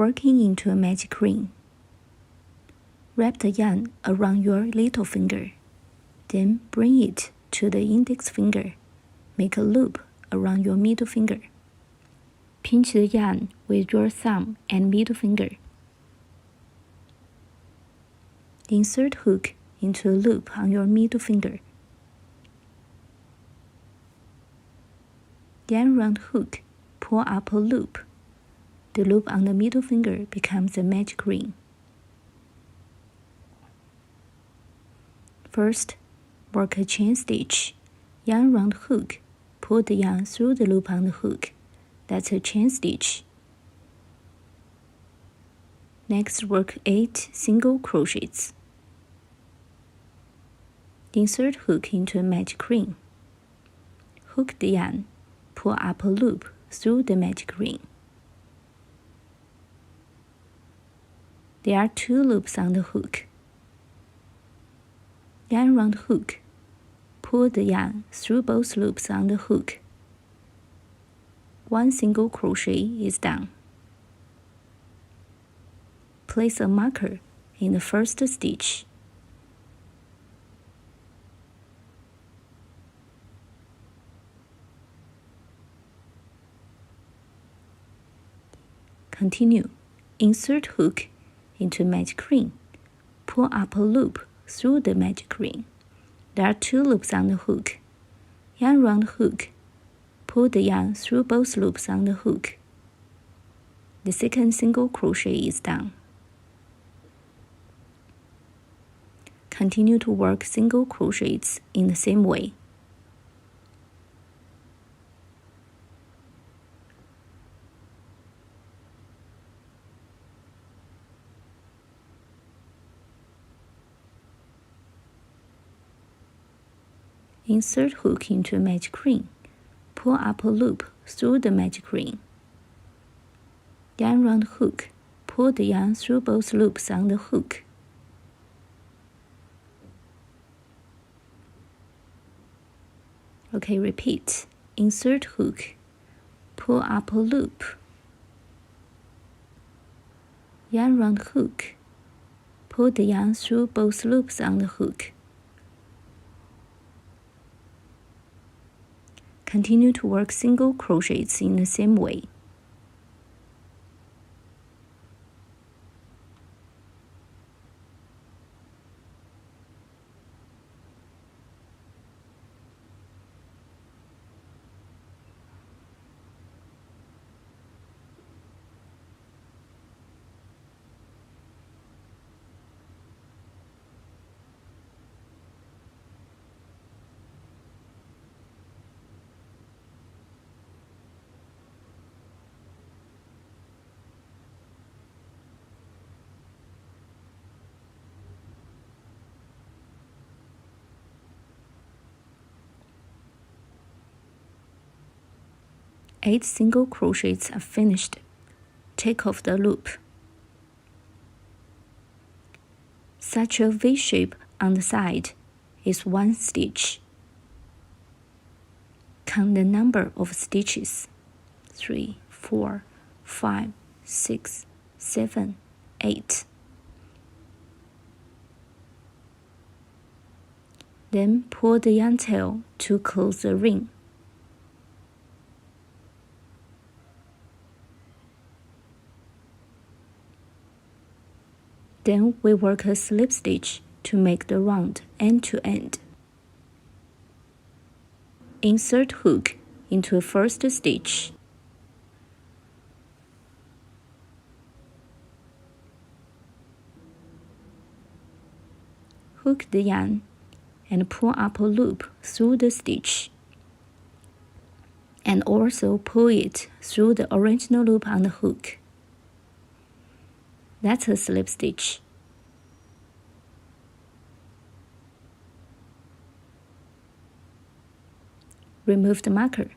Working into a magic ring. Wrap the yarn around your little finger. Then bring it to the index finger. Make a loop around your middle finger. Pinch the yarn with your thumb and middle finger. Insert hook into a loop on your middle finger. Then round hook, pull up a loop. The loop on the middle finger becomes a magic ring. First, work a chain stitch. Yarn round hook, pull the yarn through the loop on the hook. That's a chain stitch. Next, work 8 single crochets. Insert hook into a magic ring. Hook the yarn, pull up a loop through the magic ring. There are 2 loops on the hook. Yarn round hook, pull the yarn through both loops on the hook. 1 single crochet is done. Place a marker in the first stitch. Continue. Insert hook into magic ring. Pull up a loop through the magic ring. There are 2 loops on the hook. Yarn round hook. Pull the yarn through both loops on the hook. The second single crochet is done. Continue to work single crochets in the same way. Insert hook into a magic ring. Pull up a loop through the magic ring. Yarn round hook. Pull the yarn through both loops on the hook. Okay, repeat. Insert hook. Pull up a loop. Yarn round hook. Pull the yarn through both loops on the hook. Continue to work single crochets in the same way. Eight single crochets are finished. Take off the loop. Such a V shape on the side is 1 stitch. Count the number of stitches. 3, 4, 5, 6, 7, 8. Then pull the yarn tail to close the ring. Then we work a slip stitch to make the round end to end. Insert hook into a first stitch. Hook the yarn and pull up a loop through the stitch. And also pull it through the original loop on the hook. That's a slip stitch. Remove the marker.